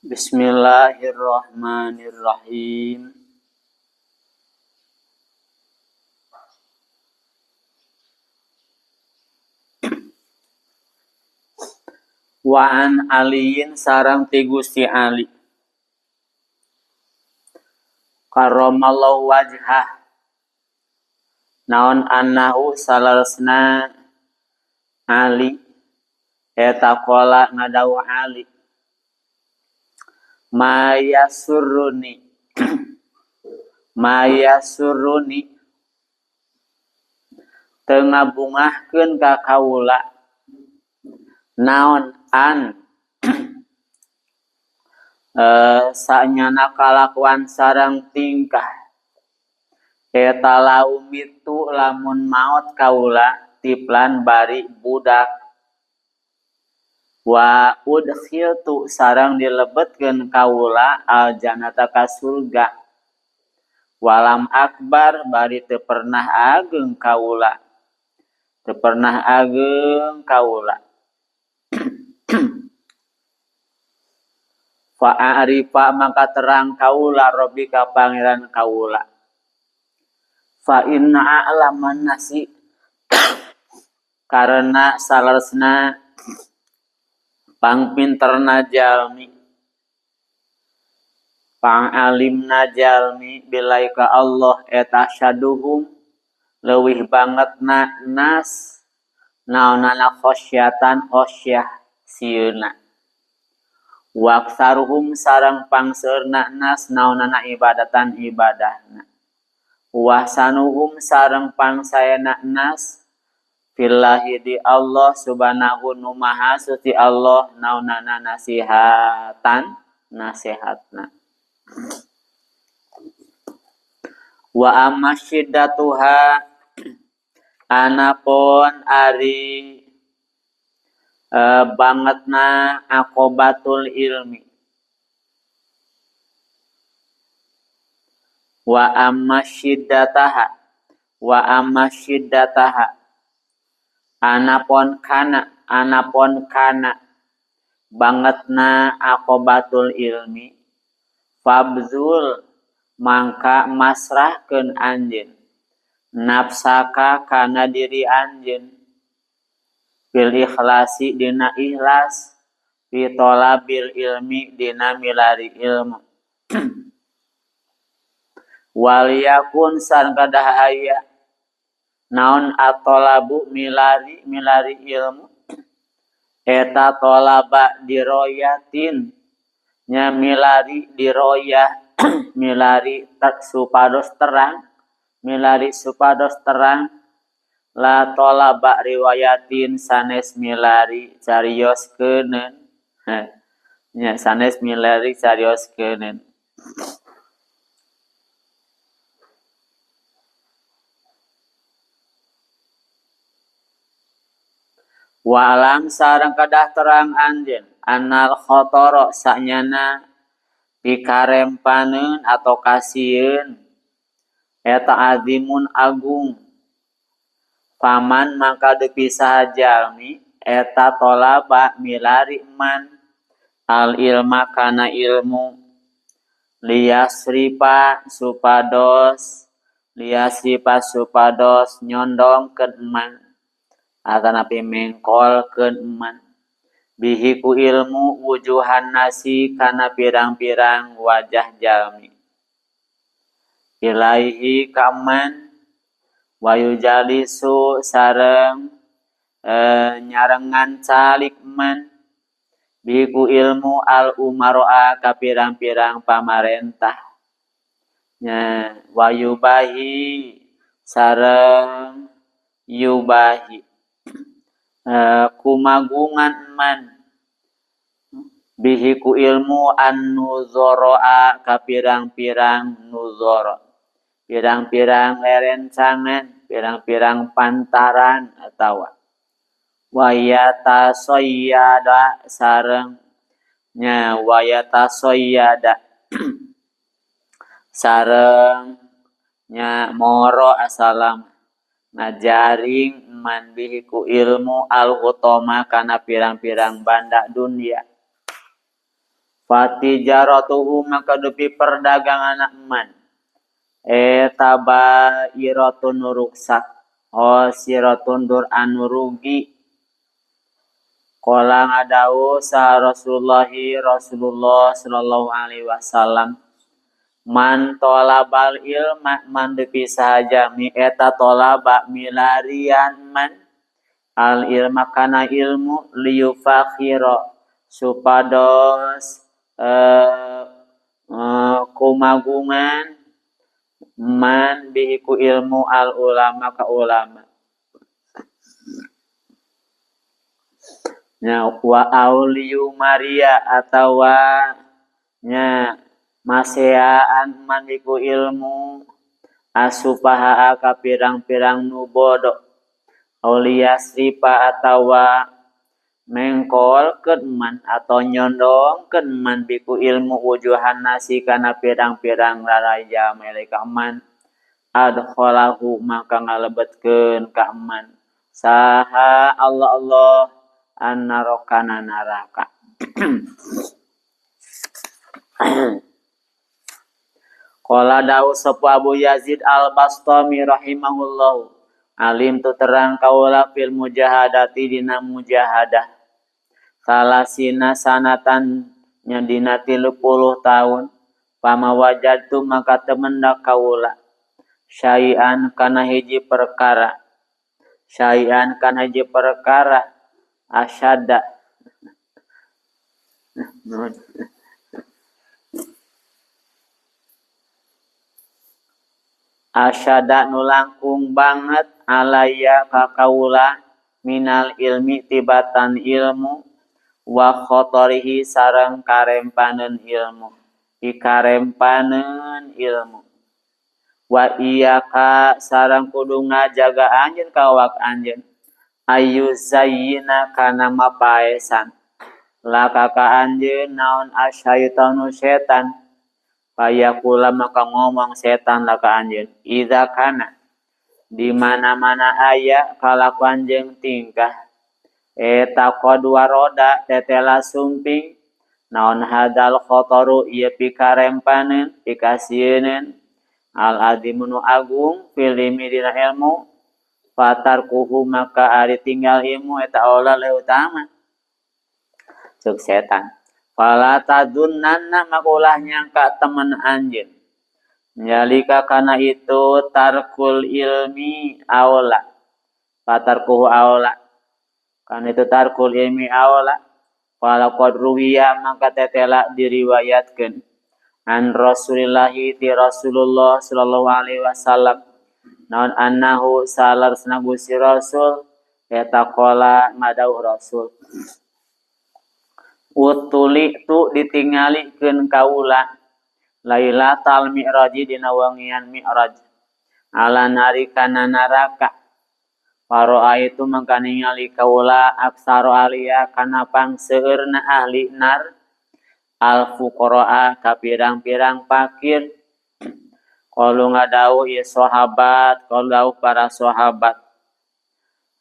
Bismillahirrahmanirrahim. Wa an aliyin sareng ti Gusti Ali karramallahu wajhah naon annahu salaresna Ali eta qala ngadawuh Ali mayasurruni teu ngabungahkeun ka kaula naon an sanyana kalakuan sareng tingkah eta laumitu lamun maot kaula tiplan bari budak wa udkhiltu sareng dilebetkeun kaula aljannata ka surga walam akbar bari teu pernah ageng kaula fa'arifa maka terang kaula robbi ka pangeran kaula fa inna a'laman nasi karena salaresna pangpinterna jalmi pangalimna jalmi bilai ka Allah eta syaduhum leuwih bangetna nas naonana khosyatan khosyah sieuna waksaruhum sareng pangseurna nas naonana ibadatan ibadahna wahsanuhum sareng pangsaena nas fillahi di Allah subhanahu nu maha suci Allah naonana nasihatan nasihatna wa amma syiddatuha anapun ari bangetna aqobatul ilmi wa amma syiddataha anapun kana bangetna aqobatul ilmi fabzul mangka masrahkeun anjeun nafsaka kana diri anjeun bil ikhlasi dina ikhlas fi talabil ilmi dina milari ilmu wal yakun sareng kadah aya naon atolabu milari ilmu eta tolaba diroyatin nya milari diroyah milari supados terang la tolaba riwayatin sanes milari carioskeun nya sanes milari carioskeun walam sareng kadah terang anjeun anal khotoro sanyana pikarempaneun atau kasieun eta azimun agung paman mangka depisah jalmi eta tolaba milari man al ilma kana ilmu liyasripa supados nyondongkeun man atanapi mengkolkeun man bihi ku ilmu wujuhan nasi kana pirang-pirang wajah jalmi ilaihi kaman wayujalisu sareng nyarengan calik man bihi ku ilmu al umaroa ka pirang-pirang pamarentah nya wayubahi sareng yubahi kumagungan man bihi ku ilmu an-nuzoroa ka pirang-pirang nuzoro pirang-pirang lerencangan pirang-pirang pantaran atawa wayata soyyada sareng nya wayata soyyada sareng nya moro asalam ngajaring man bihi ku ilmu al hutama kana pirang-pirang banda dunia Fatijaratuhu maka dupi perdagangan man eta bairatun ruksak siratun dur anu rugi. Qala ngadawu sa Rasulullah sallallahu alaihi wasallam man tolabal ilma man dupi saja mi eta tolaba milarian man al ilma kana ilmu liyufakhira supados kumagungan man bihiku ilmu al ulama ka ulama. Nya wa auliyu Maria atawa nya maseaan man biku ilmu asupaha ka pirang-pirang nu bodoh aulia sripa atawa mengkolkeun man atau nyondongkeun man biku ilmu wujuhan nasi kana pirang-pirang raraja mereka man adkhalahu maka ngalebetkeun ka man saha Allah annarokana naraka. Qala dawu sapu Abu Yazid Al-Bastami rahimahullah alim tu terang kaula fil mujahadati dina mujahadah salasina sanatan nya dina 30 tahun pama wajadtu maka temendak kaula syai'an kana hiji perkara asyada nu langkung banget alaya ka kaula minal ilmi tibatan ilmu wa khotorihi sareng karempaneun ilmu ikarempaneun ilmu wa iyaka sareng kudu ngajaga anjeun ka awak anjeun ayu zayyina kana mapaesan laka ka anjeun naon asyaitanu setan payakula maka ngomong setan laka anjeun idza kana di mana-mana aya kalakuan jeung tingkah eta qadwa roda tetela sumping naon hadal khotoru ieu pikarempaneun pikasieun al azimun agung filimi dina ilmu fatarkuhu maka ari tinggal ilmu eta olah le utama cek setan fala tadunnanna makulah nyangka temen anjeun nyalika kana itu tarkul ilmi aula fatarkuhu aula kana itu tarkul ilmi aula fala qad ruwiya maka tetela diriwayatkeun an Rasulillahi ti Rasulullah sallallahu alaihi wasallam naon annahu salarsna Gusti Rasul eta qala ngadauh Rasul utuli tu ditingalikeun kaula lailatal mi'raj dina wangian mi'raj ala nari kana neraka paroa itu mangka ningali kaula aksaro alia kana pangseueurna ahli nar al fuqara ka pirang-pirang fakir qalu ngadauh ieu sahabat qalu para sahabat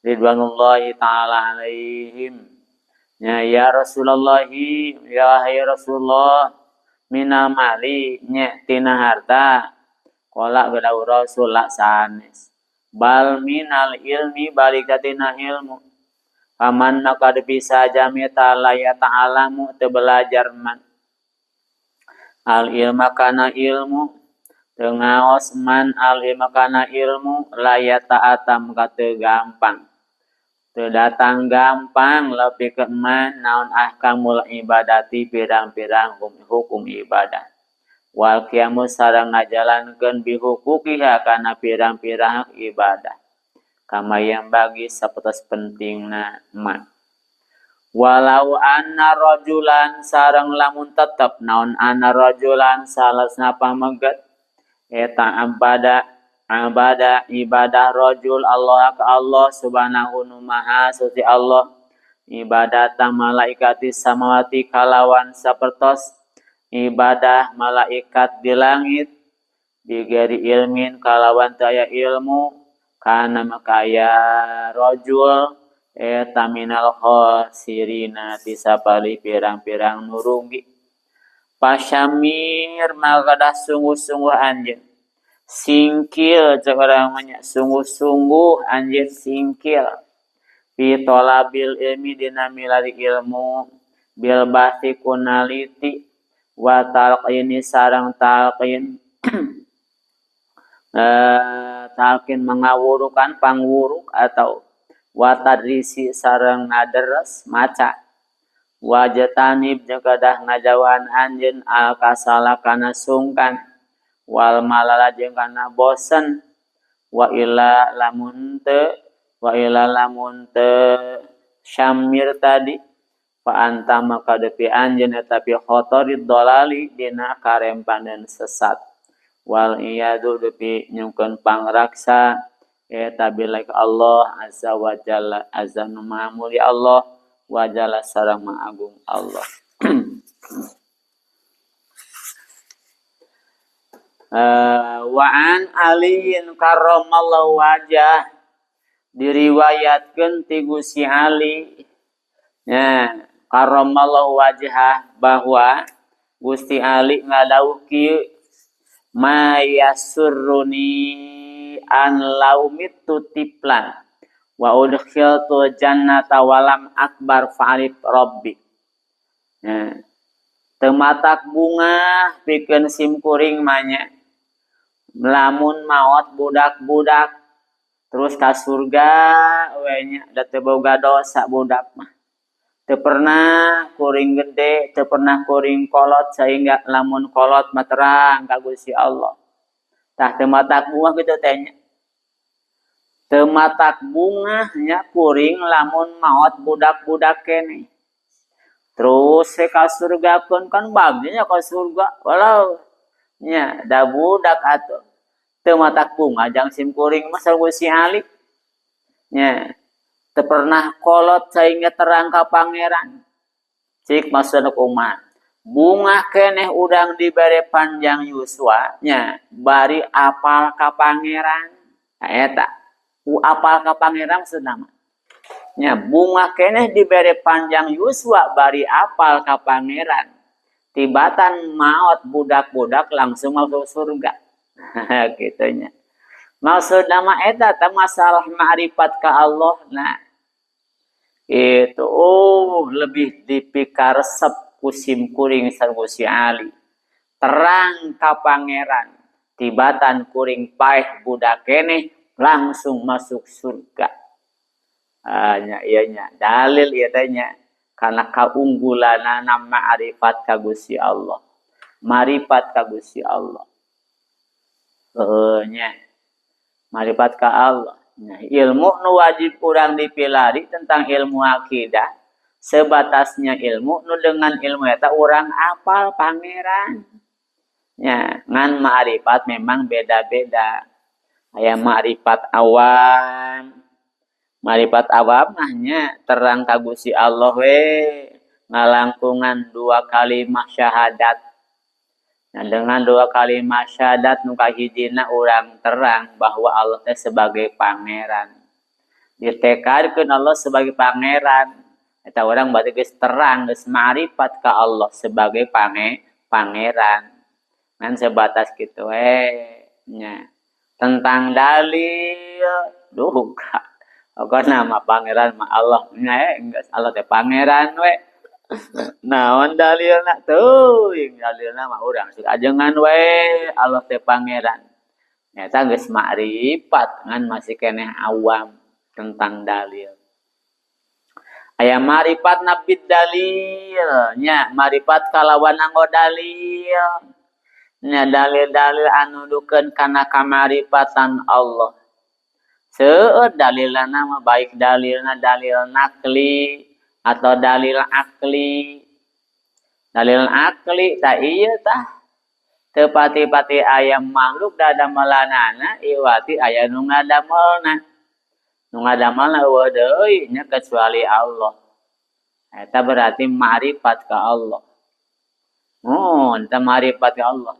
ridwanullahi taala alaihim ya Rasulullah ya Rasulullah mina mali nya tina harta qala gadau Rasul sanes bal minal ilmi balik tina ilmu paman maka bisa jami ta'ala ya ta'alamu teu belajar man al ilma kana ilmu teu ngaos man al ilma kana ilmu la ta'atam ka teu gampang teu datang gampang lepikeun man naon ahkamul ibadati pirang-pirang hukum ibadah wal qiyamu sareng ngajalankeun bihuquqiha kana pirang-pirang ibadah kama yang bagi sapertos pentingna man walau anna rajulan sareng lamun tetep naon anna rajulan salasna pameget eta ibadah rajul Allah ka Allah subhanahu maha suci Allah ibadatan malaikati samawati kalawan sapertos ibadah malaikat di langit digeri ilmin kalawan taya ilmu kana makaya rajul eta minal khosirina tisapali pirang-pirang nurugi Pasyamir magadah sungguh-sungguh anjeun. Singkil cek orang banyak sungguh-sungguh anjeun singkil. Fi tolabil ilmi dina milari ilmu bil basi kunaliti wa talqini sarang talqin talqin mengawurukan pangwuruk atau wa tadrisi sarang naderes maca wajatanib jengkadah ngajauhan anjeun al kasala kana sungkan wal malala jeung kana bosen wa ila lamun teu syamir tadi fa anta maka depi anjeun eta fi khotorid dolali dina karempanan sesat wal iyadu depi nyungkeun pangraksa eta billahi Allah azza wa jalla azza maha mulia Allah wa jalla sareng maha agung Allah. Wa an aliin karramallahu wajah diriwayatkeun ti Gusti Ali ya karramallahu wajhah bahwa Gusti Ali ngadawuh kieu mayasurruni an laumitu tiplan wa udkhiltu jannata walam akbar fa'alif rabbi ya tematak bunga pikeun simkuring manya lamun maot budak-budak terus ka surga we nya da teu boga dosa budak mah teu pernah kuring gede teu pernah kuring kolot sehingga lamun kolot mah terang ka Gusti Allah tah teu matak bunga kitu teh nya teu matak bunga nya kuring lamun maot budak-budak keneh terus ka surga pun kan bagenya ka surga walau nya da budak atuh teu matak bunga jang sim kuring mah Gusti Ali nya teu pernah kolot sehingga terang ka pangeran cik maksudna kumaha bunga keneh udang dibere panjang yuswa nya bari apal ka pangeran eta apal ka pangeran maksudna mah nya bunga keneh dibere panjang yuswa bari apal ka pangeran tibatan maot budak-budak langsung masuk surga gitunya maksud nama eta ta masalah ma'rifat ka Allah nah itu lebih dipikaresep kusim kuring sareng Gusti Ali terang ka pangeran tibatan kuring paeh budak keneh langsung masuk surga nya ieu nya dalil ieu teh nya kana kaunggulanana ma'rifat ka Gusti Allah ma'rifat ka Gusti Allah nya ma'rifat ka Allah nah, ilmu nu wajib urang dipilari tentang ilmu akidah sebatasnya ilmu nu dengan ilmu eta urang apal pangeran nya ngan ma'rifat memang beda-beda aya ma'rifat awam mah nya terang ka Gusti Allah we ngalangkungan 2 kalimah syahadat. Nah, dengan 2 kalimat syahadat nu kahijina urang terang bahwa Allah teh sebagai pangeran. Ditekadkeun Allah sebagai pangeran. Eta urang berarti geus terang, geus ma'rifat ka Allah sebagai pangeran. Ngan sebatas kitu nya. Tentang dalil duh pokona mah pangeran mah Allah nya geus Allah teh pangeran we. Naon dalilna teuing dalilna mah urang sok ajengan we Allah teh pangeran nyata geus ma'rifat ngan masih keneh awam tentang dalil aya ma'rifat nabid dalil nya ma'rifat kalawan anggo dalil nya dalil-dalil anu nuduhkeun kana kamarifatan Allah seueur dalilna mah baik dalilna dalil nakli atau dalil akli tah ieu tah teu pati-pati aya makhluk dadamelanana iwati aya nu ngadamelna eueuh deui nya kecuali Allah eta berarti ma'rifat ka Allah teu ma'rifat ka Allah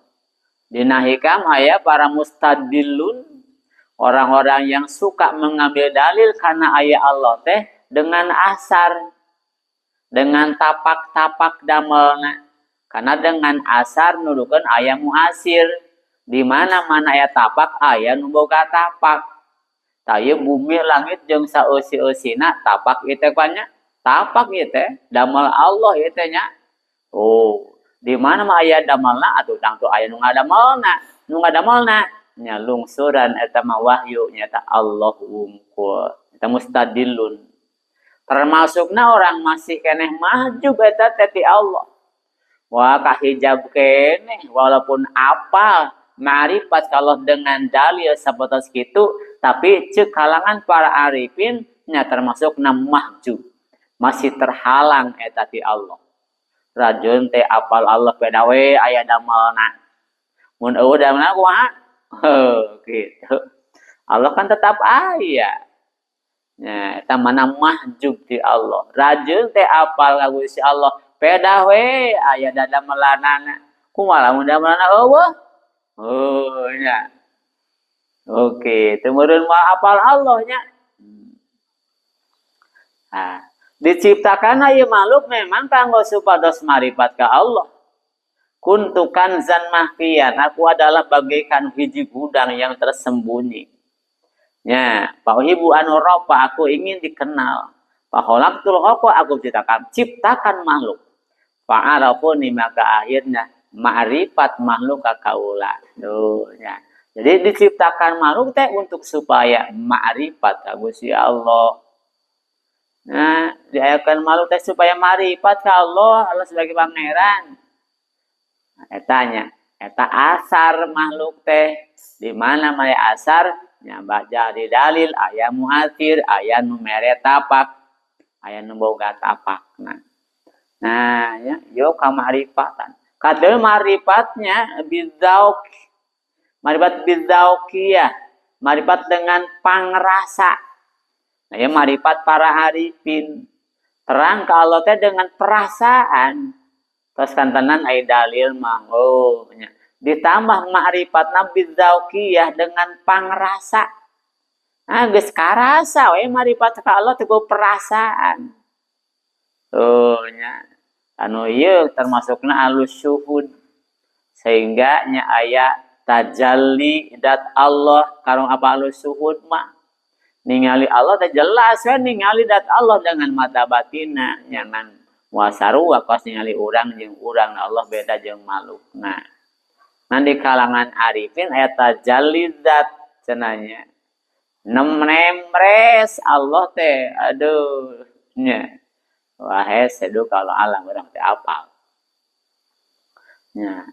dina hikam aya para mustadillun orang-orang yang suka mengambil dalil karena aya Allah teh dengan asar dengan tapak-tapak damelna Karena dengan asar nuduhkeun aya muasir. Di mana-mana aya tapak aya nu boga tapak. Tah bumi langit jeung saeusi-eusina tapak ieu teh nya. Tapak ieu teh damel Allah ieu teh nya. Oh, di mana mah aya damelna atuh tang tu aya nu ngadamelna. Nu ngadamelna nya lungsuran eta mah wahyu nyata Allah wungkul. Eta mustadilun. Termasukna orang masih keneh maju eta teh ti Allah. Wah kahijab keneh walaupun apal ma'rifat kalau dengan dalil sabatas kitu tapi ceuk kalangan para arifin nya termasuk mahjub. Masih terhalang eta ti Allah. Rajun teh apal Allah beda we aya damelna. Mun eueuh damelna kumaha? Gitu. Allah kan tetap aya. Nya eta mana mahjub ti Allah. Rajun teh apal ka Gusti Allah. Beda we aya damelanana. Kumaha mun damelana eueuh? Oh nya. Oke, teu meureun moal apal Allah nya. Nah, diciptakan ieu makhluk memang kanggo supados marifat ka Allah. Kuntukan zan mahfiyan, aku adalah bagaikan hiji gudang yang tersembunyi. Ya, pauhibu anu ropa, aku ingin dikenal. Paholaktul hoko, aku ciptakan makhluk. Fa'arafuni maka akhirnya ma'rifat makhluk kakaula. Tuh, ya. Jadi diciptakan makhluk teh untuk supaya ma'rifat ka Gusti Allah. Nah, diayakan makhluk teh supaya ma'rifat ka Allah, Allah sebagai pangeran. Nah, etanya, eta asar makhluk teh di mana maya asar nya baca di dalil aya muatir, aya nu mere tapak, aya nu boga tapak. Nah, ya, yo ka ma'rifatan. Kadeu ma'rifatnya bidzauq. Ma'rifat bidzauqiyah, ma'rifat dengan pangrasa. Nah, ya ma'rifat para arifin. Terang ka Allah teh dengan perasaan. Terus kantenan aya dalil mah. Oh, nya. Ditambah ma'rifatna bidzauqiyah dengan pangrasa. Nah, geus karasa we ma'rifat ka Allah teh perasaan. Tuh nya. Anu ieu termasukna alus syuhud. Sehingga nya aya tajalli dat Allah karong apa alus syuhud mah. Ningali Allah teh jelas we ningali dat Allah dengan mata batinna nyanan wasaru wakos ningali urang jeung urang Allah beda jeung makhluk. Nah, di kalangan arifin aya tajalli zat cenanya. Nemres Allah teh aduh nya. Wah sedu kalau alam urang teh apal. Nya.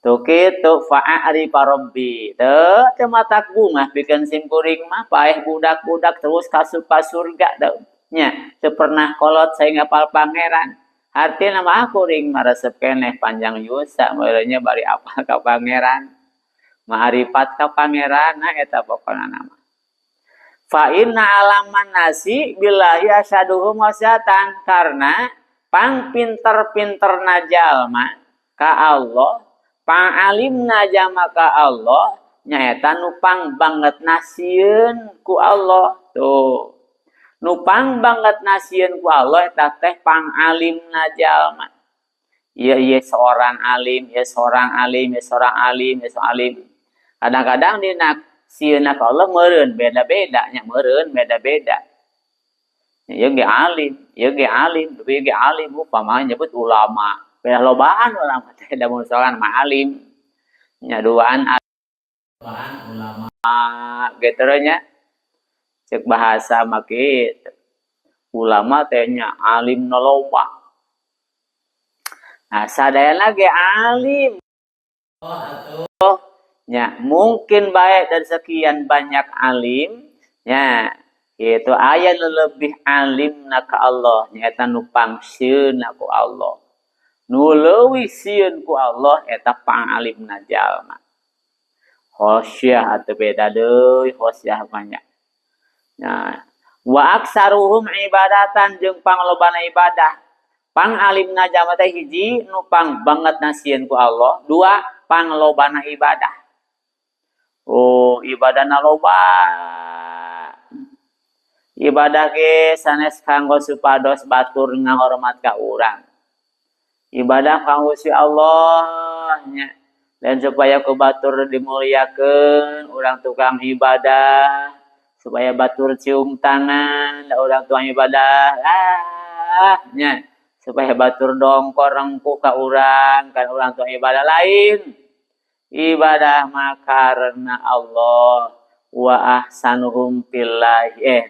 Tuh kitu fa'ari parabbi. Teu mata bunga pikeun sim kuring mah paeh budak-budak terus kasup ka surga teu. Nya, teu pernah kolot saing apal pangeran. Artina mah kuring maresep keneh panjang yusa meureunnya bari apal ka pangeran. Ma'rifat ka pangeran eta pokona nama. Fa inna alaman nasi billahi asyaduhum wasyatan karena pang pinter-pinterna jalma ka Allah pang alimna jama ka Allah nyaeta nu pang banget nasieun ku Allah. Tuh. Nu pang banget nasieun ku Allah eta teh pang alimna jalma. Ieu seorang alim, ieu seorang alim, ieu seorang alim, ieu seorang alim. Kadang-kadang dina sieunna ka Allah meureun beda-beda nya meureun beda-beda. Ieu ge alim, ieu ge alim, ieu ge alim upama nyebut ulama. Beda lobaan ulama teh da mun sorangan mah alim. Nya duaan ulama gitu nya. Cek bahasa mah kitu. Ulama teh nya alim nu loba. Nah, sadayana ge alim. Oh, nya mungkin baik dari sekian banyak alim, nya itu aya nu lebih alimna ka Allah, nyaeta nu pangsieunna ku Allah. Nu leuwih sieun ku Allah eta pangalimna jalma. Khosyah atuh beda deui, khosyah banyak. Nah, wa aksaruhum ibadatan jeung panglobana ibadah. Pangalimna jalma teh hiji nu pang banget nasieun ku Allah, dua panglobana ibadah. Oh, ibadahna loba. Ibadah ge sanes kanggo supados batur ngahormat ka urang. ibadah kang Gusti Allah nya. Dan supaya ku batur dimuliakeun urang tukang ibadah, supaya batur cium tangan da urang tukang ibadah nya, supaya batur dongkor rengku ka urang kan urang tukang ibadah lain. Ibadah mah karena Allah wa ahsanuhum fillahi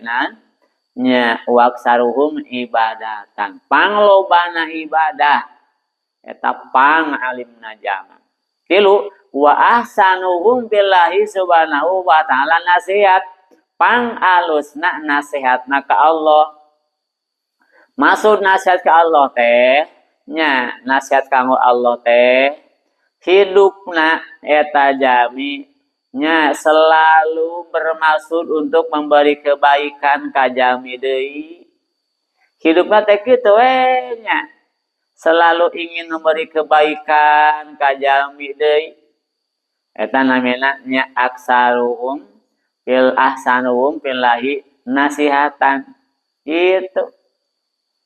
nya wa aksaruhum ibadatan panglobana ibadah eta pang alimna jama. Tilu wa ahsanuhum billahi subhanahu wa ta'ala nasihat pang alusna nasihatna ka Allah. Maksud nasihat ka Allah teh nya nasihat kanggo Allah teh hidupna eta jami nya selalu bermaksud untuk memberi kebaikan ka jami deui. Hidupna teh kitu we nya selalu ingin memberi kebaikan ka jalmi deui. Eta namina nya aksaruhum fil ahsanuhum fillahi nasihatan. Itu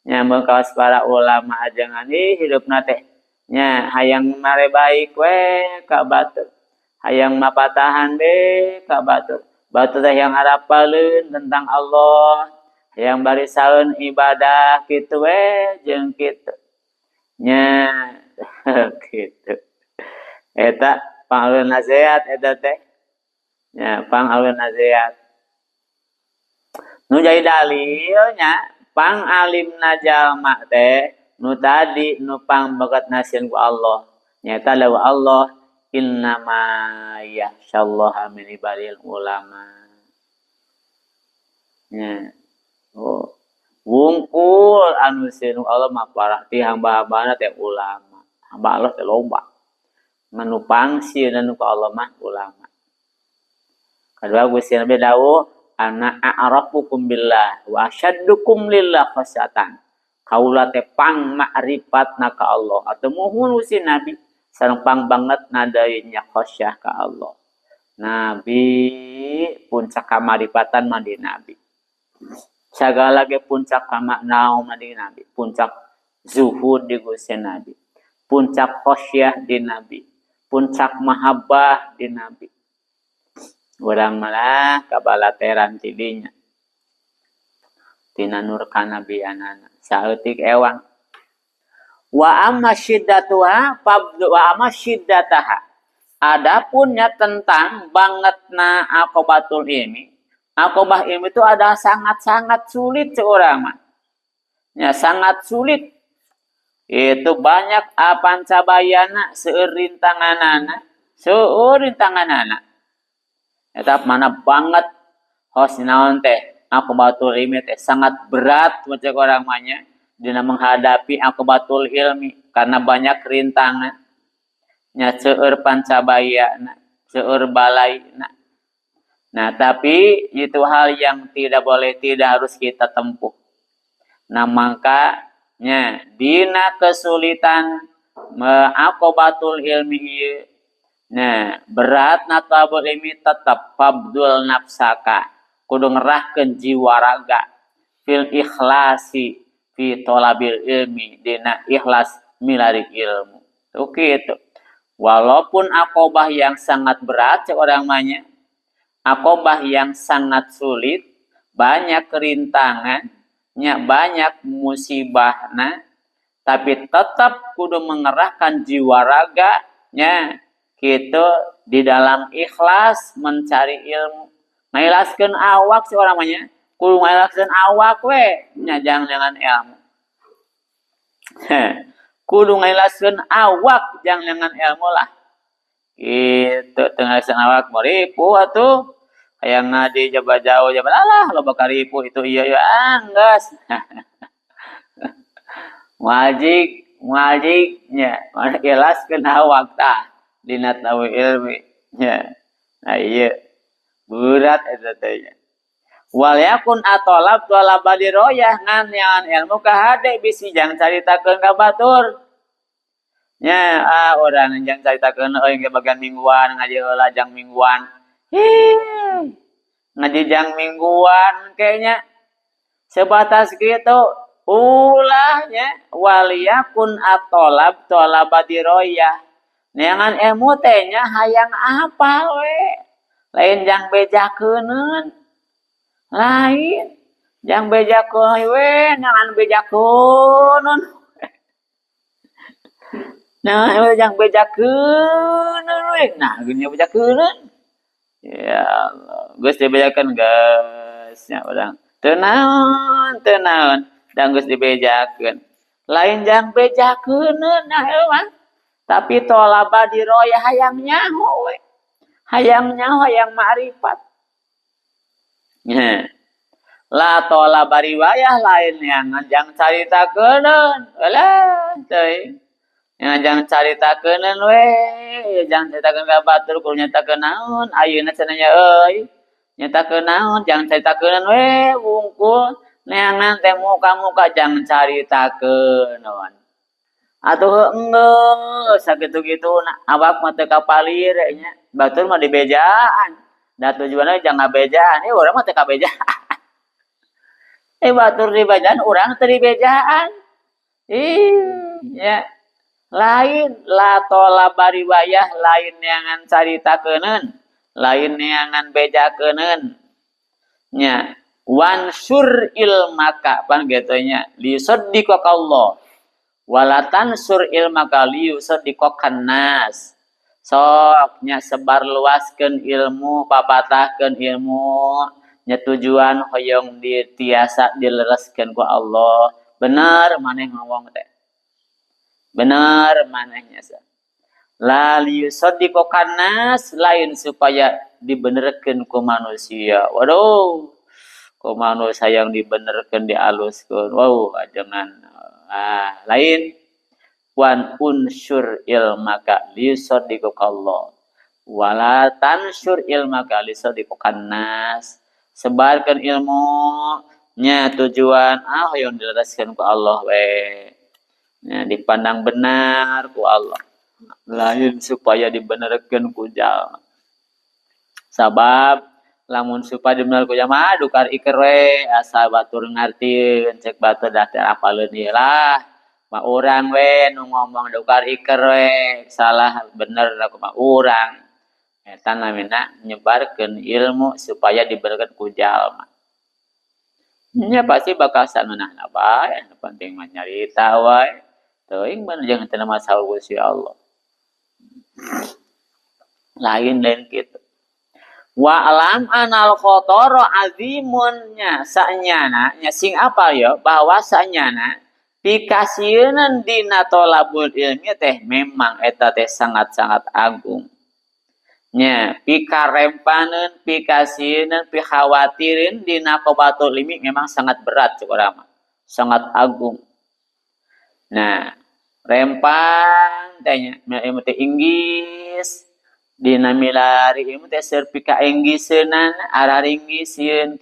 nya mengkaos para ulama ajengan hidupna teh nya hayang mare baik we ka batur. Hayang mapatahan we ka batur. Batur teh yang harapaleun tentang Allah, hayang barisaeun ibadah kitu we jeung kitu. Nya gitu. Eta pangaweun nasihat eta teh. Nya pangaweun nasihat. Nu jadi dalilnya pang alimna jalma teh nu tadi nu pang bakat nasihan ku Allah. Nyata lawa Allah innama yakhsyallaha min ibadil ulama. Nya. Oh. Wungkul anu sinu Allah mah parah ti hamba-hambana teh ulama. Hamba Allah teh loba. Manupang sieun anu ka Allah mah ulama. Kadua Gusti Nabi dawuh, "Ana a'rafukum billah wa asyaddukum lillah khasyatan." Kaula teh pang ma'rifatna ka Allah. Atuh muhun Gusti Nabi sareng pang banget nadainya khasyah ka Allah. Nabi puncak kamarifatan mah di Nabi. Sagala ge puncak kamakna di Nabi, puncak zuhud di Gusti Nabi, puncak khosyah di Nabi, puncak mahabbah di Nabi. Urang malah kabalateran ti dinya. Tina nur kanabianana saeutik ewang. Wa amma syiddatuha wa amma syiddataha. Adapunnya tentang bangetna aqobatul ilmi. Aqobah ilmu itu ada sangat-sangat sulit seorang mah. Ya sangat sulit. Itu banyak pancabayana seueur rintanganana, Eta mana banget hos naon teh aqobatul ilmi teh sangat berat macam orang mahnya dina menghadapi aqobatul ilmi karena banyak rintangan. Nya seueur pancabayana, seueur balaina. Nah, tapi itu hal yang tidak harus kita tempuh. Nah, makanya dina kesulitan aqobatul ilmi nah, berat natabul ilmi tetap fabdul nafsaka kudu ngerahkeun jiwa raga fil ikhlasi fi thalabil ilmi dina ikhlas milari ilmu. Oke itu. Walaupun aqobah yang sangat berat seorang mahnya aqobah yang sangat sulit, banyak kerintangan, banyak musibahna, tapi tetap kudu mengerahkan jiwa raganya gitu di dalam ikhlas mencari ilmu. Ngailaskeun awak seorang namanya, kudu ngailaskeun awak we, jangan ilmu. Kudu ngailaskeun awak jangan ilmu lah. Gitu tengah awak meripu atuh. Hayang ngadi jabat jauh jabat alah loba karipu itu iya anggas. Wajibnya mana jelaskeun awak tah dina tahu ilmi nya. Nah ieu berat eta teh nya. Wal yakun atolab talaba diroyah ngan ilmu ka hade bisi jang caritakeun ka batur. Nya orang jang caritakeun euy ge bagian mingguan ngaji heula jang mingguan. Ngaji jang mingguan kayaknya sebatas gitu ulahnya waliyakun atolab tolabadiroyah neangan emu tehnya hayang apal we lain jang bejakeun lain jang bejakeun we neangan bejakeun nah jang bejakeun we nah geunya bejakeun ya Allah geus dibejakeun geus nya urang teu naon dan geus dibejakeun lain jang bejakeun nah mah tapi tolaba diroya hayang nyaho we hayang nyaho hayang ma'rifat la tolaba riwayah lain yang jang caritakeun alah teuing yang jang caritakeun we jang caritakeun ka batur kudu nyatakeun naon ayeuna cenah euy nyatakeun naon jang caritakeun we wungkul neangan teh muka-muka jang caritakeun naon atuh enggeus sakitu-kituna awak mah teu kapalir nya batur mah dibejaan da tujuanna jang ngabejaan urang mah teu kabejaan batur dibejaan urang teu dibejaan ya lain la tolaba riwayah lain neangan caritakeun lain neangan bejakeun nya wansur ilmaka pan gitu nya lisaddiqallah walatan sur ilmaka liusaddiqan nas soknya sebar luaskeun ilmu papatahkeun ilmu nya tujuan hoyong ditiasa dilereskeun ku Allah bener maneh ngomong teh bener manehnya sa la liusaddiqan nas lain supaya dibenerkeun ku manusia waduh ku manusia yang dibenerkeun dialuskeun wow ajengan lain wan unsur ilmaka liusaddiqallah wala tansur ilmaka liusaddiqan nas sebarkan ilmu nya tujuan yang dilereskeun ku Allah we nya dipandang benar ku Allah lain supaya dibenerkeun ku jalma sabab lamun supaya dibenerkeun ku jalma dukar iker we asa batur ngartieun cek batur dah teu apaleun ieu lah mah urang we nu ngomong dukar iker we salah bener aku mah urang eta namina nyebarkeun ilmu supaya dibenerkeun ku jalma nya pasti bakal saneunahna bae anu penting mah nyarita wae teuing bener jeung teu masalah Gusti Allah lain kitu wa alam anal khotoro azimun nya sanyana nya sing apa ya bahwa sanyana pikasieun dina tolabul ilmi teh memang eta teh sangat-sangat agung nya pikarempaneun pikasieun pikhawatirin dina qobatul ilmi memang sangat berat cuk urang mah sangat agung nah rempang tanya ilmu teh inggis dina milari ilmu teh seur pika enggiseunana araringgis sieun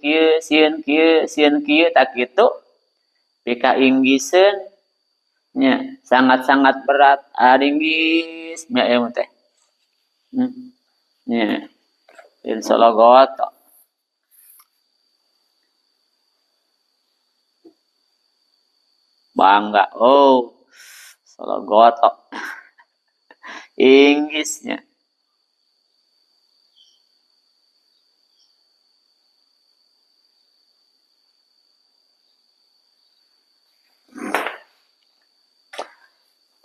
kieu tak kitu pika enggiseun nya sangat-sangat berat araringgis nya ilmu teh nya insyaallah goto bangga salah gotok Inggrisnya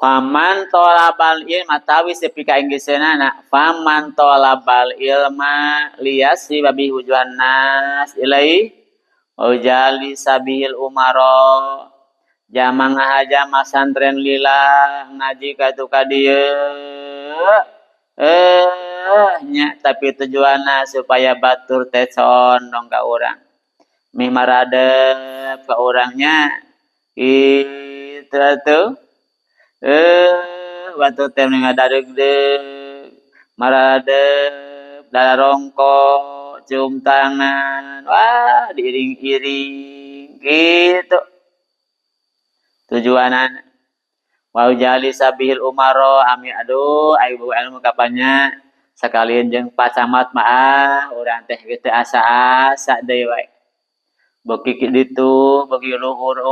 faman tolabal ilma tawi sepika Inggrisna faman tolabal ilma liyasi babi hujuan nas ilai ujali sabil umaro jamang haja masantren lila ngaji katu kadieu nya tapi tujuanna supaya batur teh condong ka urang mi maradep ka urangnya itu atuh batur teh ngadareug maradep darongko cium tangan wah diiring-iring gitu tujuanan wa ujali sabihil umaro ami aduh ayo ilmu kapanya sakalian jeung pacamat mah urang teh geus teu asa-asa deui wae beki ditu beki luhur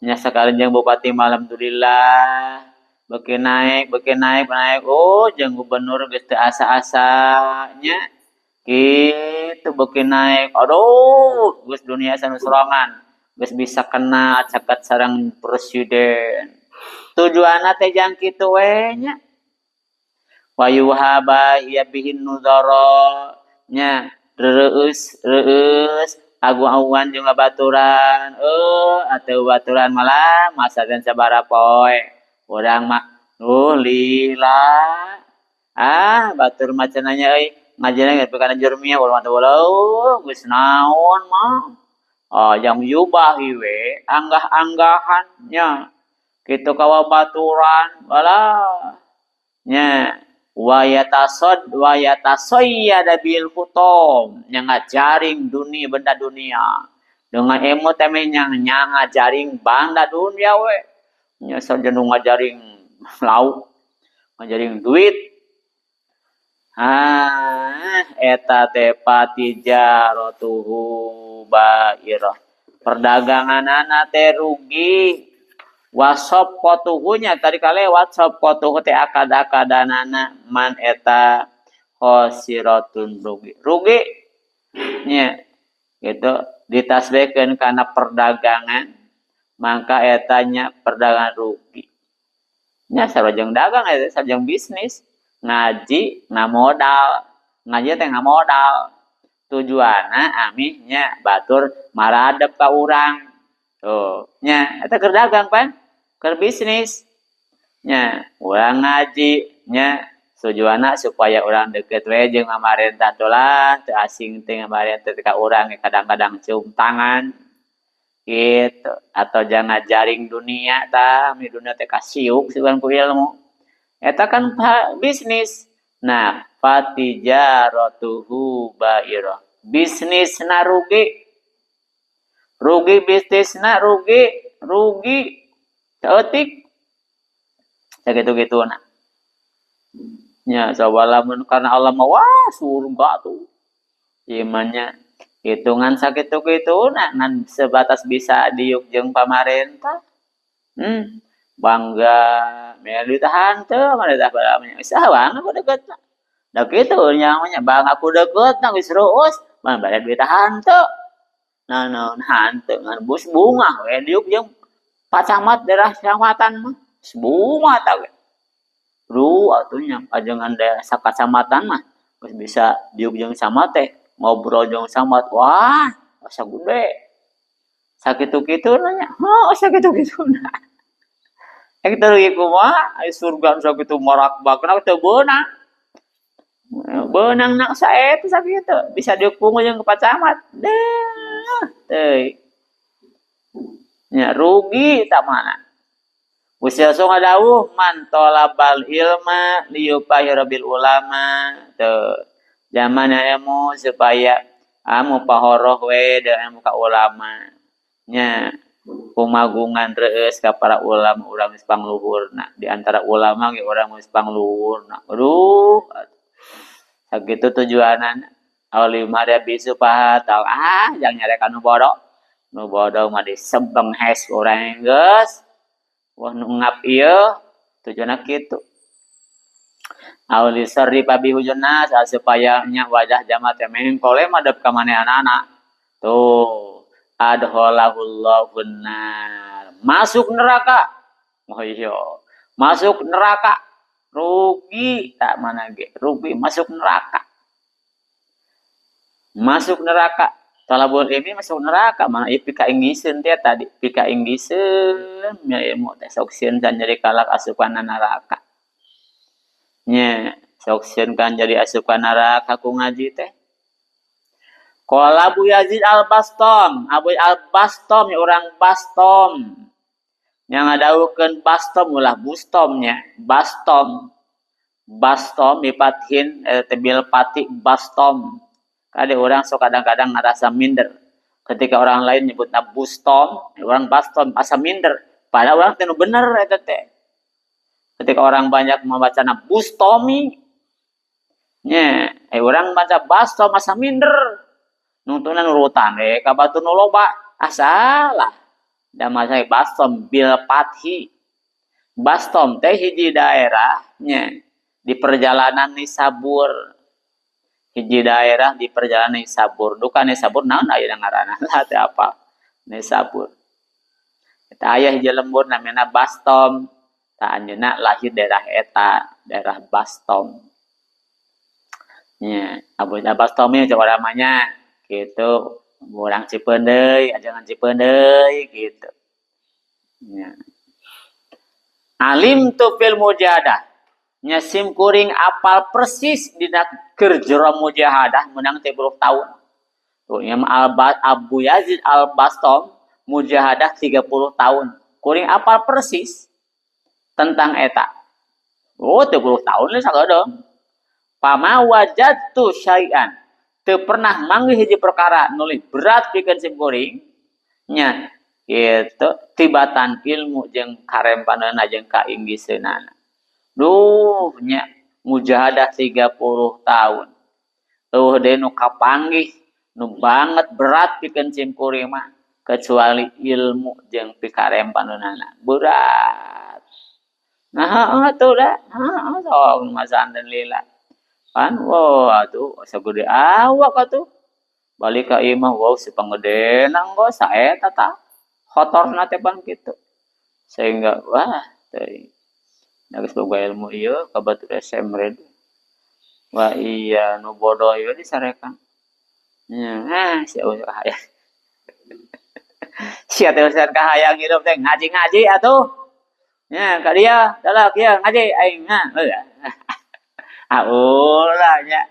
nya sekalian jeung bupati alhamdulillah beki naik jeung gubernur geus teu asa-asa nya kitu beki naik aduh geus dunia sanu sorangan geus bisa kena caket sareng presiden tujuanna teh jang kitu we nya wa yuhaba ya bihin nuzara nya reus agu-aguan jeung baturan atuh baturan malah masa dan sabaraha poe urang mah lila batur macenanya euy ngajana geus kana jermia urang teh walau geus naon mah yang yubahi we anggah-anggahan nya kitu kawa baturan balah nya wa yatasayyada bil hutum yang ngajaring dunia benda dunia dengan emo temenya ngajaring benda dunia we nya saja nu ngajaring lauk ngajaring duit eta teh patijaratuhu bairah perdaganganana teh rugi wasop kotuhunya tadi kalewat sop kotuhu teh akad-akadanana man eta khosiratun rugi nya gitu ditasbihkeun kana perdagangan maka etanya perdagangan rugi nya sarojeng dagang eta sarojeng bisnis ngaji ngamodal ngaji teh ngamodal tujuanna amihnya batur maradep ka urang tuh nya eta keur dagang pan keur bisnis nya urang ngaji nya tujuanna supaya urang deukeut we jeung pamarentah lah teu asing teh pamarentah ka urang kadang-kadang cium tangan gitu atau jangan jaring dunia tah mi dunia teh kasiuk sieuan ku ilmu eta kan bisnis nah patijaratuhu bairah bisnisna rugi bisnisna rugi teutik sakitu-kituna nya sawalamun karena Allah mah wah surga tuh imannya hitungan sakitu-kituna ngan sebatas bisa diuk jeung pamarentah bangga meli tahan teu mah tah balamanya saha aku deukeutna da kitu nya bangga aku deukeutna geus reueus mah bade duit tahan teu nah hanteu ngan bus bunga we diuk jeung pacamat daerah kecamatan mah bunga tah we ru atunya ajengan daerah sakacamatan mah geus bisa diuk jeung camat teh ngobrol jeung camat wah asa gede sakitu-kituna nya sakitu-kituna ek teu kumaha aya surga sakitu marakbakna teu beunang nak saeta sakitu bisa diuk pungu jeung pacamat teuy nya rugi tak mana usia so ngadawuh man talabal ilma liyupahira bil ulama teu zaman ilmu supaya amu pahoroh we da ilmu ka ulama nya kumagungan reus ka para ulama urang geus pangluhurna di antara ulama ge urang geus pangluhurna aduh sakitu tujuanan Auli Maria bisu pahatal jang nyarekan nu bodoh mah disebeng hes urang geus wah nu ngap ieu tujuanna kitu Auli sarri pabi hujunna supaya nya wajah jamaah teh mengkole madep ka manehanana tuh adholahullahu nar masuk neraka oh iya masuk neraka rugi tak mana ge rugi masuk neraka talabul ilmi masuk neraka mana pika inggiseun teh tadi pika inggiseun nya ilmu teh sok sieun can jadi kalak asupan neraka nya sok sieun kan jadi asupan neraka ku ngaji teh qala Abu Yazid Al-Bastam Abu Al-Bastam ya orang Bastam yang ngadawukeun Bastam ulah bustomnya Bastam dipathin tebil pati Bastam kade orang sok kadang-kadang ngerasa minder ketika orang lain nyebutna bustom orang Bastam asa minder padahal orang teh nu bener eta teh ketika orang banyak membacana bustomi nya orang baca Bastam asa minder nuntunan urutan kabatu nu loba asalah da masai bastom bil fathi bastom teh hiji daerahnya di perjalanan Nisabur hiji daerah di perjalanan Nisabur duka Nisabur naon aya ngaranna teh apa Nisabur eta aya hiji lembur namanya Bastom tah anjeunna lahir daerah eta daerah Bastom nya abunya Bastom ieu coba namanya gitu urang Cipeun deui ajangan Cipeun deui gitu nya alim tu fil mujahadah nya sim kuring apal persis dina keur jero mujahadah menang 30 tahun tuh nya Abu Yazid Al-Bastom mujahadah 30 tahun kuring apal persis tentang eta oh 30 tahun lah sagadong pama wajadtu syai'an teu pernah manggih hiji perkara nulis berat pikeun sim kuring nya kitu tibatan ilmu jeung karempaneunna jeung kainggiseunana duh nya mujahadah 30 tahun tuh deui nu kapanggih nu banget berat pikeun sim kuring mah kecuali ilmu jeung pikarempaneunana berat nah atuh da sok masanten lila kan wah atuh sagede awak atuh balik ka ieu mah wow si pangedenang go saeta tah khotorna teh pan kitu sehingga wah teuing da geus boga ilmu ieu kabatur semre wah iya nu bodoh ieu disarekan nya sia usah kahayang sia teh usah kahayang hirup teh ngaji-ngaji atuh nya ka dia dalah kieu ngaji aing mah ulah nya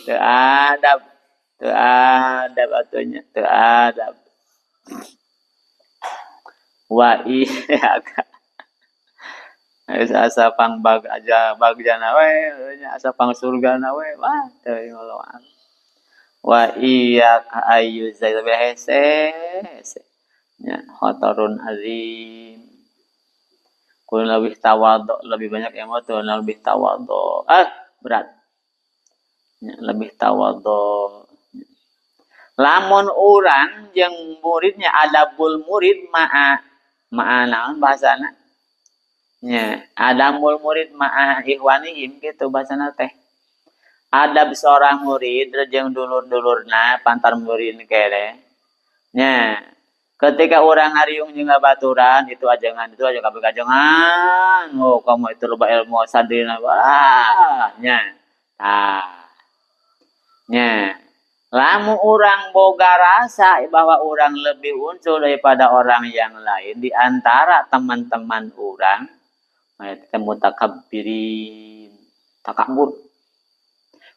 teu adab atunya teu adab wa iya asa pang bag aja bagjana we nya asa pang surgana we wah teuing ngoloan wa iya ka ayu zai hese nya khotorun azim kun lebih tawadhu lebih banyak ilmu tuh lebih tawadhu berat nya lebih tawadhu lamun urang jeung muridnya adabul murid ma'a naon bahasana nya adabul murid ma'a ikhwanihim gitu bahasana teh adab seorang murid jeung dulur-dulurna pantar murid kere nya ketika orang ngariung jeung ngabaturan itu ajangan kabeh kajangan oh kamu itu loba ilmu sadina wah nya nya lamun orang boga rasa bahwa orang lebih unggul daripada orang yang lain di antara teman-teman orang eta mutakabbirin takabur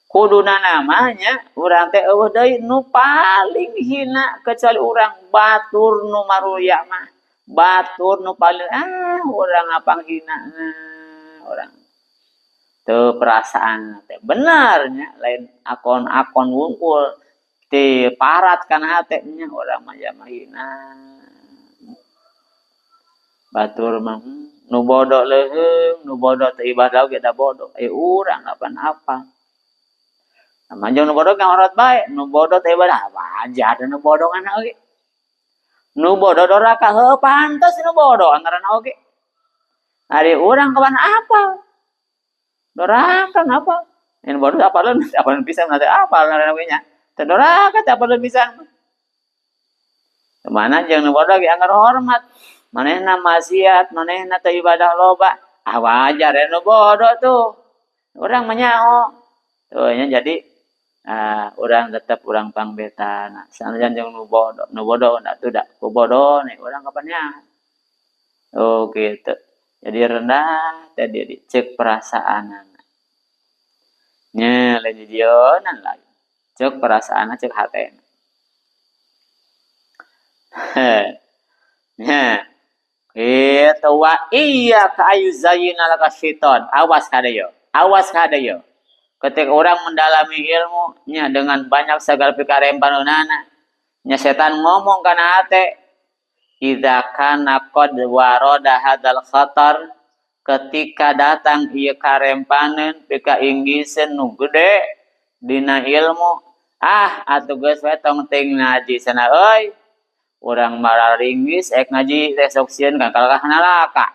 kuduna namanya urang teh eueuh deui nu paling hina kecuali urang batur nu maruya mah batur nu paling urang apa hina urang teu perasaan teh bener nya lain akon-akon wungkul ti parat kana hate nya urang mah ya hina batur mah nu bodoh leuheung nu bodoh teu ibadah ge da bodoh urang apa-apa manjang nu bodoh kang orot bae nu bodoh teh ibadah wajar nu bodoh kana oge nu bodoh doraka heuh pantes nu bodoh antarana oge ari urang kawan apa doraka apa nu bodoh apaleun pisan nanti apa ngaranna we nya teh doraka teh apaleun pisan kemana jeung nu bodoh ge anggar hormat manehna maksiat manehna teu ibadah loba wajar nu bodoh tuh urang mah nyaho tuh nya jadi urang tetep urang pangbetana sanajan jeung nu bodoh da teu da ku bodoh nih urang kapannya oh gitu jadi rendah tadi dicek perasaanana nya lain jionan lain cek perasaanna cek hatena nya itu wa iya ka ayu zayyina laka syaiton awas kadayo ketika orang mendalami ilmunya dengan banyak segala perkara yang panunana nya setan ngomong kana hate idza kana qad warada hadzal khatar ketika datang ieu karempaneun pika inggiseun nu gede dina ilmu atuh geus we tong ting ngaji sana euy. Urang mararingwis ek ngaji teh sok sieun kan kalahkah neraka.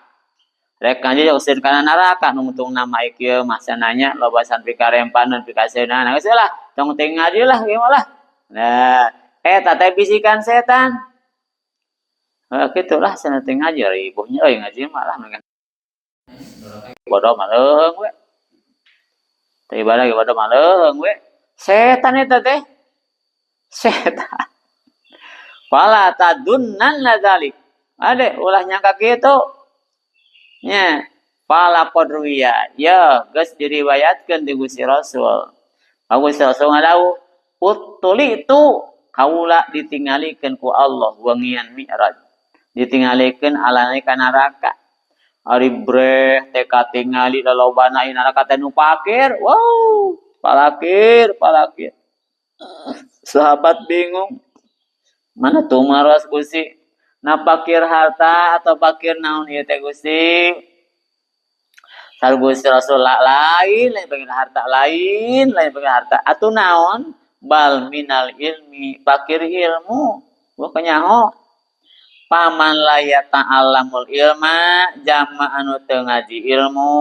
Rek ngaji sok sieun kana neraka nu mutung nama ieu mah sananya lobasan pikarempaneun pikaseunana geus lah tong ting ngaji lah ieu lah. Nah, eta teh bisikan setan. Kitulah sana ting ngaji ribuhnya euy ngaji mah lah bodoh mah leuheung we. Teu ibadah ge bodoh mah leuheung we. Setan eta teh. Setan. Fala tadunnan ladzalik. Ade ulah nyangka kitu. Nya, fala qadruya. Ya, geus diriwayatkeun ti Gusti Rasul. Gusti Rasul ngadawuh, "Utulitu kaula ditingalikeun ku Allah wengian Mi'raj." Ditingalikeun alana ka neraka. Ari breh teh katingali lalobana ieu neraka teh nu pakir. Wow, palakir. Sahabat bingung. Mana tuh maros Gusti? Na pakir harta atau pakir naon ieu teh Gusti? Sal Gusti Rasulullah lain bagian harta lain bagian harta. Atuh naon? Bal minal ilmi, pakir ilmu. Bukan nyaho. Paman layata alamul ilma, jama anu teu ngaji ilmu,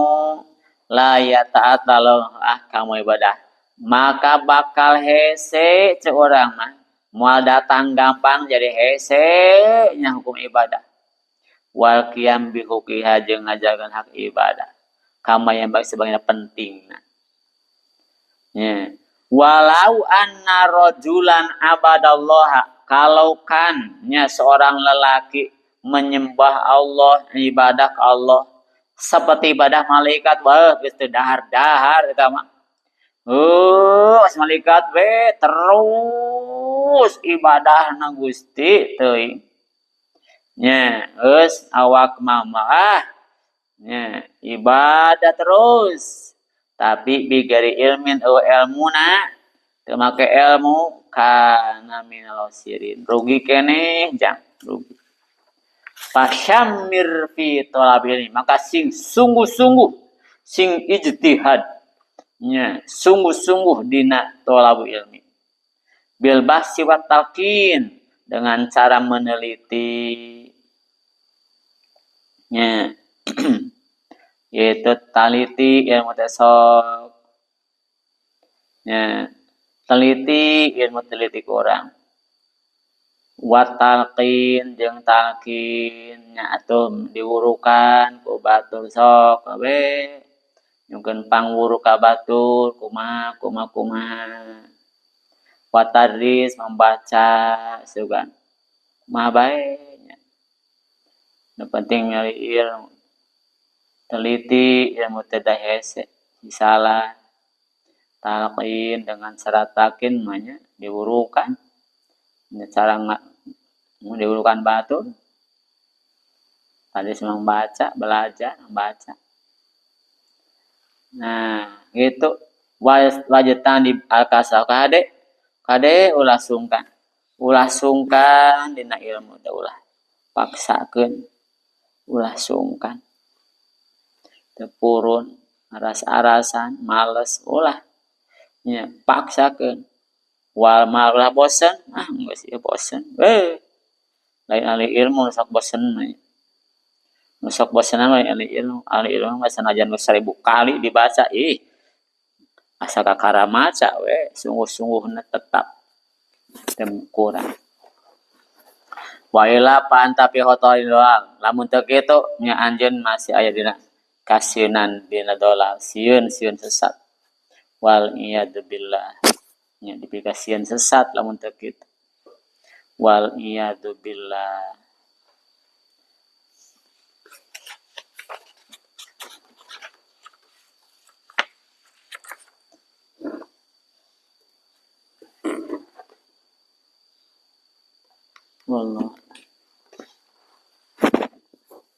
layata atalul ahkamu ibadah. Maka bakal hese ceu urang mah. Moal datang gampang jadi hese nya hukum ibadah. Wal qiyam bi huqiha jeung ngajagaan hak ibadah. Kama yang baik sebagaimana pentingna. Nya. Walau anna rajulan abadallaha, kalau kan nya seorang lelaki menyembah Allah, ibadah ke Allah seperti ibadah malaikat, wah geus teu dahar-dahar eta mah. Malaikat we terus ibadah na Gusti teuing. Nya, geus awak mama nya ibadah terus. Tapi bigari ilmin ilmuna teu make ilmu kana minal sirin. Rugi keneh jang, rugi. Fasyammir fi talabil, maka sing sungguh-sungguh sing ijtihad nya sungguh-sungguh dina thalabul ilmi bil bahsi wa talqin, dengan cara meneliti nya yaitu taliti ilmu tasawuf nya teliti ilmu teliti ku urang wa talqin jeung talqin nya atuh diwurukan ku batur sok we nyungkeun pangwuru ka batur kumaha. Watadris membaca sugan. Kumaha bae nya. Nu penting nyari ilmu. Teliti ilmu teh da hese. Misalah talqin dengan syarat takin mah diwurukan. Cara diwurukan batur. Tadris membaca, belajar, membaca. Nah, gitu. Wajetan di al-kasal kade ulah sungkan dina ilmu teh ulah paksakeun, ulah sungkan. Teu purun, aras-arasan, males ulah nya paksakeun. Wal malah bosen, geus ieu bosen. Lain ahli ilmu sok bosen mah. Nusok bosenan mah ahli ilmu mah sanajan 1000 kali dibaca asa kakara maca we sungguh-sungguhna tetap teu kurang. Wa ila pan tapi hotorin doang. Lamun teu kitu nya anjeun masih aya dina kasienan dina dolal, sieun sesat. Wal iyad billah. Nya dipikasieun sesat lamun teu kitu. Wal iyad billah. Wallah.